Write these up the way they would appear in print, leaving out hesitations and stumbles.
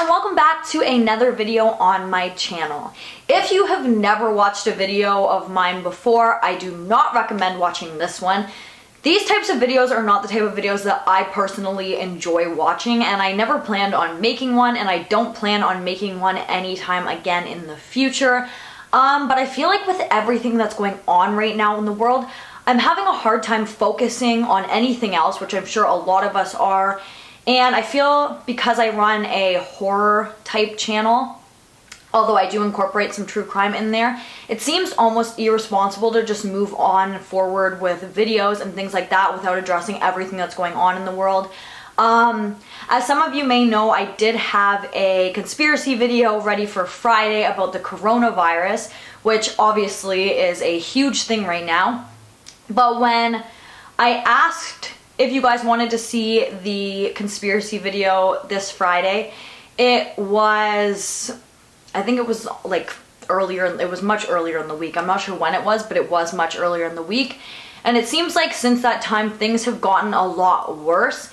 and welcome back to another video on my channel. If you have never watched a video of mine before, I do not recommend watching this one. These types of videos are not the type of videos that I personally enjoy watching, and I never planned on making one, and I don't plan on making one anytime again in the future. But I feel like with everything that's going on right now in the world, I'm having a hard time focusing on anything else, which I'm sure a lot of us are. And I feel because I run a horror type channel, although I do incorporate some true crime in there, it seems almost irresponsible to just move on forward with videos and things like that without addressing everything that's going on in the world. As some of you may know, I did have a conspiracy video ready for Friday about the coronavirus, which obviously is a huge thing right now. But when I asked if you guys wanted to see the conspiracy video this Friday, it was, I think it was like earlier, it was much earlier in the week. I'm not sure when it was, but it was much earlier in the week. And it seems like since that time, things have gotten a lot worse.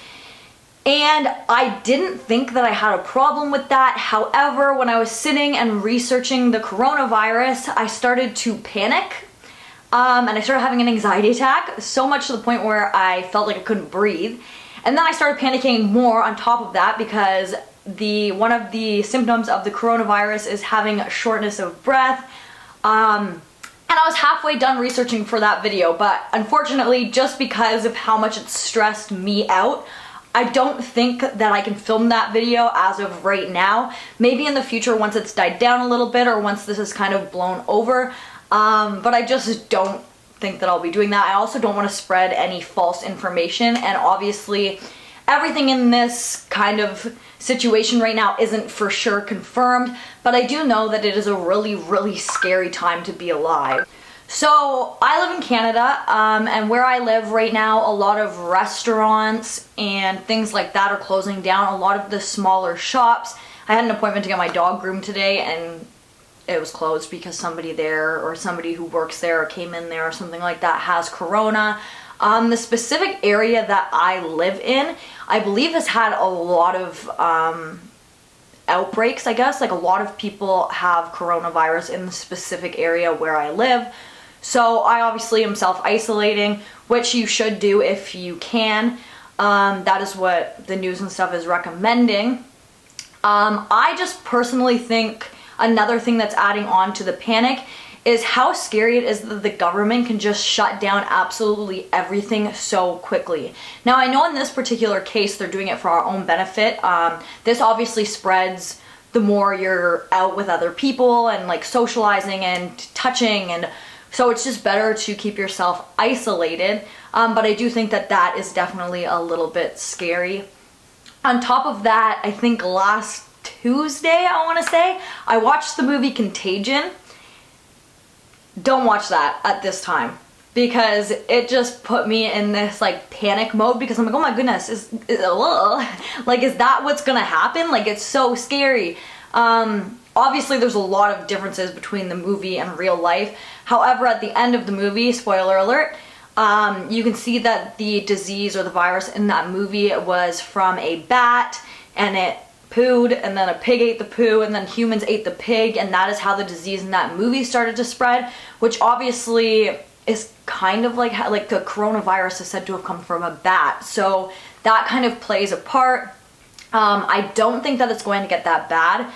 And I didn't think that I had a problem with that. However, when I was sitting and researching the coronavirus, I started to panic. And I started having an anxiety attack, so much to the point where I felt like I couldn't breathe. And then I started panicking more on top of that because one of the symptoms of the coronavirus is having a shortness of breath. And I was halfway done researching for that video, but unfortunately, just because of how much it stressed me out, I don't think that I can film that video as of right now. Maybe in the future once it's died down a little bit or once this is kind of blown over. But I just don't think that I'll be doing that. I also don't want to spread any false information, and obviously everything in this kind of situation right now isn't for sure confirmed, but I do know that it is a really, really scary time to be alive. So I live in Canada, and where I live right now, a lot of restaurants and things like that are closing down. A lot of the smaller shops. I had an appointment to get my dog groomed today, and it was closed because somebody there or somebody who works there or came in there or something like that has corona. The specific area that I live in, I believe has had a lot of outbreaks, I guess. Like a lot of people have coronavirus in the specific area where I live. So I obviously am self-isolating, which you should do if you can. That is what the news and stuff is recommending. I just personally think another thing that's adding on to the panic is how scary it is that the government can just shut down absolutely everything so quickly. Now, I know in this particular case, they're doing it for our own benefit. This obviously spreads the more you're out with other people and like socializing and touching, and so it's just better to keep yourself isolated. But I do think that that is definitely a little bit scary. On top of that, I think last Tuesday, I want to say, I watched the movie Contagion. Don't watch that at this time because it just put me in this like panic mode because I'm like, oh my goodness, is that what's gonna happen? Like, it's so scary. Obviously there's a lot of differences between the movie and real life. However, at the end of the movie, spoiler alert, you can see that the disease or the virus in that movie was from a bat, and it pooed, and then a pig ate the poo, and then humans ate the pig, and that is how the disease in that movie started to spread, which obviously is kind of like how, like the coronavirus is said to have come from a bat, so that kind of plays a part. I don't think that it's going to get that bad.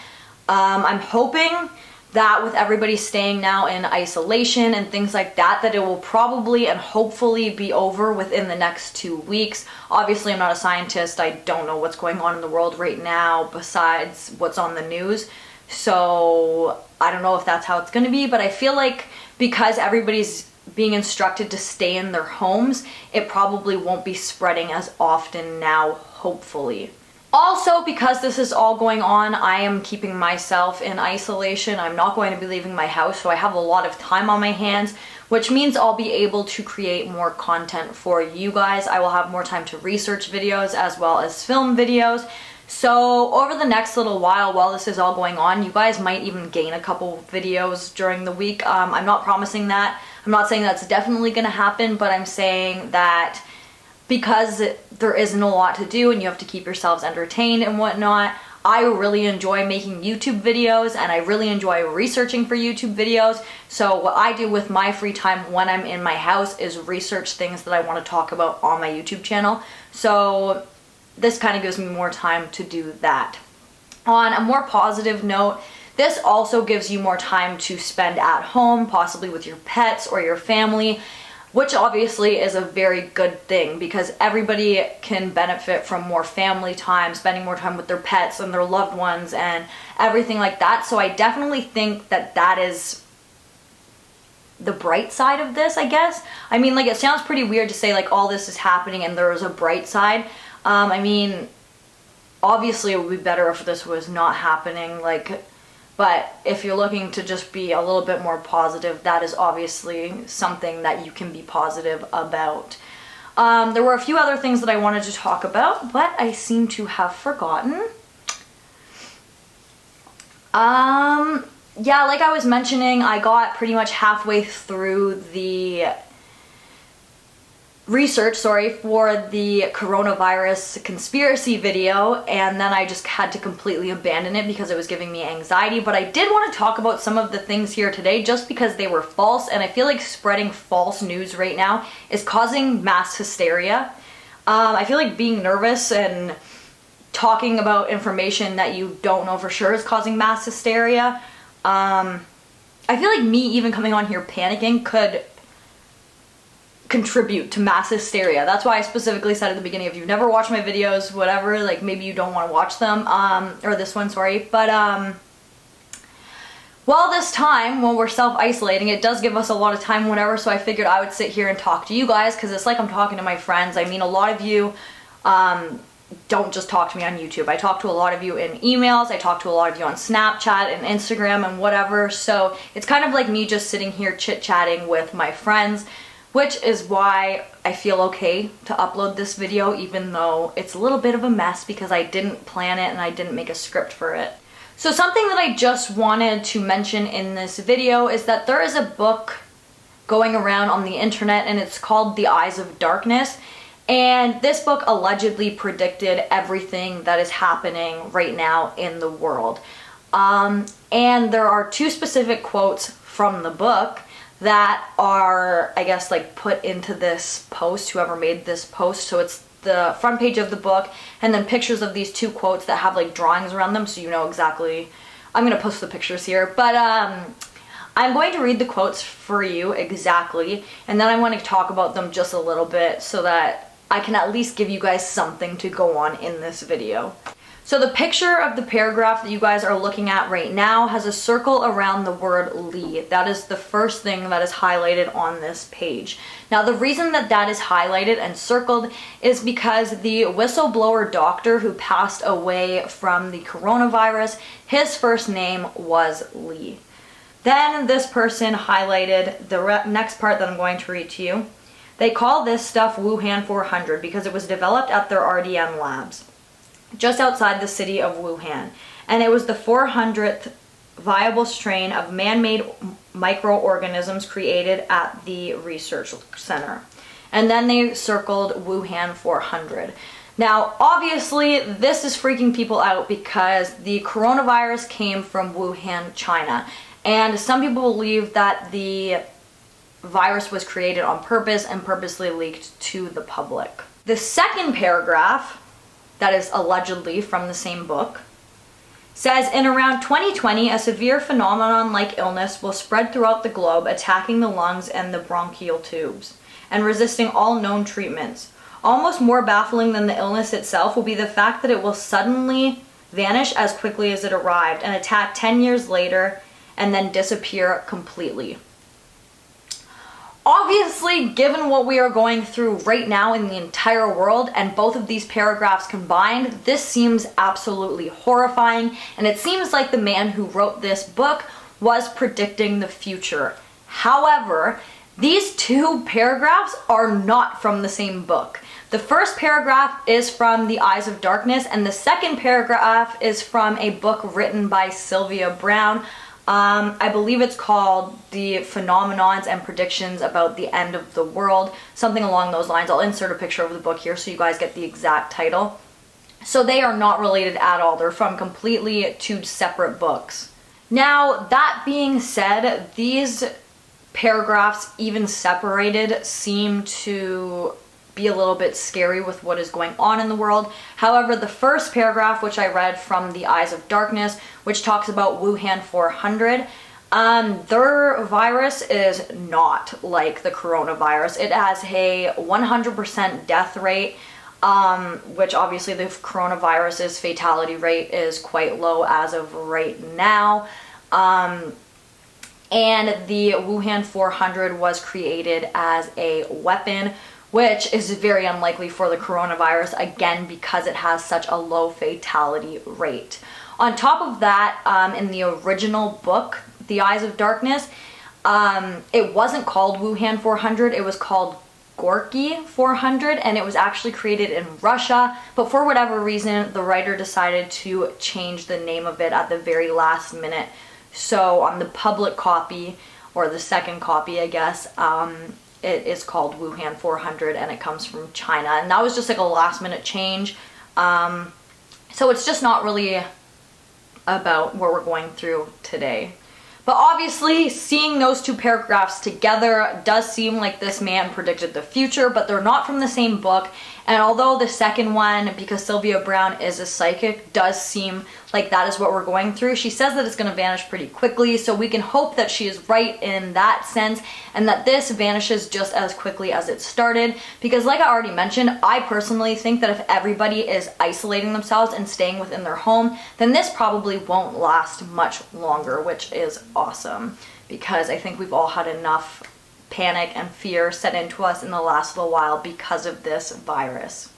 I'm hoping that with everybody staying now in isolation and things like that, that it will probably and hopefully be over within the next 2 weeks. Obviously, I'm not a scientist. I don't know what's going on in the world right now besides what's on the news. So I don't know if that's how it's going to be, but I feel like because everybody's being instructed to stay in their homes, it probably won't be spreading as often now, hopefully. Also, because this is all going on, I am keeping myself in isolation. I'm not going to be leaving my house, so I have a lot of time on my hands, which means I'll be able to create more content for you guys. I will have more time to research videos as well as film videos. So over the next little while this is all going on, you guys might even gain a couple videos during the week. I'm not promising that. I'm not saying that's definitely going to happen, but I'm saying that because there isn't a lot to do and you have to keep yourselves entertained and whatnot, I really enjoy making YouTube videos and I really enjoy researching for YouTube videos. So what I do with my free time when I'm in my house is research things that I want to talk about on my YouTube channel. So this kind of gives me more time to do that. On a more positive note, this also gives you more time to spend at home, possibly with your pets or your family, which obviously is a very good thing because everybody can benefit from more family time, spending more time with their pets and their loved ones and everything like that. So I definitely think that that is the bright side of this, I guess. I mean, like, it sounds pretty weird to say like all this is happening and there is a bright side. I mean, obviously it would be better if this was not happening, like, but if you're looking to just be a little bit more positive, that is obviously something that you can be positive about. There were a few other things that I wanted to talk about, but I seem to have forgotten. Yeah, like I was mentioning, I got pretty much halfway through the research, for the coronavirus conspiracy video, and then I just had to completely abandon it because it was giving me anxiety. But I did want to talk about some of the things here today just because they were false, and I feel like spreading false news right now is causing mass hysteria. I feel like being nervous and talking about information that you don't know for sure is causing mass hysteria. I feel like me even coming on here panicking could contribute to mass hysteria. That's why I specifically said at the beginning, if you've never watched my videos, whatever, like maybe you don't want to watch them, or this one, sorry, but well, this time when we're self-isolating, it does give us a lot of time, whatever, so I figured I would sit here and talk to you guys because it's like I'm talking to my friends. I mean, a lot of you don't just talk to me on YouTube. I talk to a lot of you in emails, I talk to a lot of you on Snapchat and Instagram and whatever, so it's kind of like me just sitting here chit-chatting with my friends, which is why I feel okay to upload this video even though it's a little bit of a mess because I didn't plan it and I didn't make a script for it. So something that I just wanted to mention in this video is that there is a book going around on the internet and it's called The Eyes of Darkness, and this book allegedly predicted everything that is happening right now in the world. And there are two specific quotes from the book that are, I guess, like put into this post, whoever made this post. So it's the front page of the book and then pictures of these two quotes that have like drawings around them so you know exactly. I'm gonna post the pictures here, but I'm going to read the quotes for you exactly, and then I want to talk about them just a little bit so that I can at least give you guys something to go on in this video. So the picture of the paragraph that you guys are looking at right now has a circle around the word Lee. That is the first thing that is highlighted on this page. Now the reason that that is highlighted and circled is because the whistleblower doctor who passed away from the coronavirus, his first name was Lee. Then this person highlighted the next part that I'm going to read to you. They call this stuff Wuhan 400 because it was developed at their RDN labs just outside the city of Wuhan, and it was the 400th viable strain of man-made microorganisms created at the research center. And then they circled Wuhan 400. Now, obviously, this is freaking people out because the coronavirus came from Wuhan, China, and some people believe that the virus was created on purpose and purposely leaked to the public. The second paragraph, that is allegedly from the same book, says in around 2020, a severe phenomenon-like illness will spread throughout the globe, attacking the lungs and the bronchial tubes, and resisting all known treatments. Almost more baffling than the illness itself will be the fact that it will suddenly vanish as quickly as it arrived and attack 10 years later and then disappear completely. Obviously, given what we are going through right now in the entire world and both of these paragraphs combined, this seems absolutely horrifying, and it seems like the man who wrote this book was predicting the future. However, these two paragraphs are not from the same book. The first paragraph is from The Eyes of Darkness, and the second paragraph is from a book written by Sylvia Brown. I believe it's called The Phenomenons and Predictions About the End of the World, something along those lines. I'll insert a picture of the book here so you guys get the exact title. So they are not related at all. They're from completely two separate books. Now, that being said, these paragraphs, even separated, seem to be a little bit scary with what is going on in the world. However, the first paragraph, which I read from The Eyes of Darkness, which talks about Wuhan 400, their virus is not like the coronavirus. It has a 100% death rate, which obviously the coronavirus's fatality rate is quite low as of right now. And the Wuhan 400 was created as a weapon, which is very unlikely for the coronavirus, again, because it has such a low fatality rate. On top of that, in the original book, The Eyes of Darkness, it wasn't called Wuhan 400, it was called Gorky 400, and it was actually created in Russia, but for whatever reason, the writer decided to change the name of it at the very last minute. So on the public copy, or the second copy, I guess, it is called Wuhan 400, and it comes from China. And that was just like a last minute change. So it's just not really about what we're going through today. But obviously, seeing those two paragraphs together does seem like this man predicted the future, but they're not from the same book. And although the second one, because Sylvia Browne is a psychic, does seem like that is what we're going through, she says that it's going to vanish pretty quickly, so we can hope that she is right in that sense, and that this vanishes just as quickly as it started. Because like I already mentioned, I personally think that if everybody is isolating themselves and staying within their home, then this probably won't last much longer, which is awesome, because I think we've all had enough panic and fear set into us in the last little while because of this virus.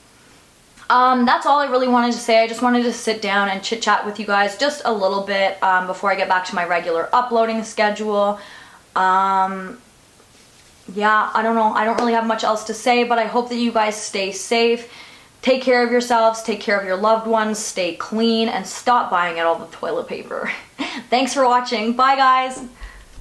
That's all I really wanted to say. I just wanted to sit down and chit chat with you guys just a little bit before I get back to my regular uploading schedule. Yeah, I don't know. I don't really have much else to say, but I hope that you guys stay safe. Take care of yourselves, take care of your loved ones, stay clean, and stop buying all the toilet paper. Thanks for watching. Bye, guys.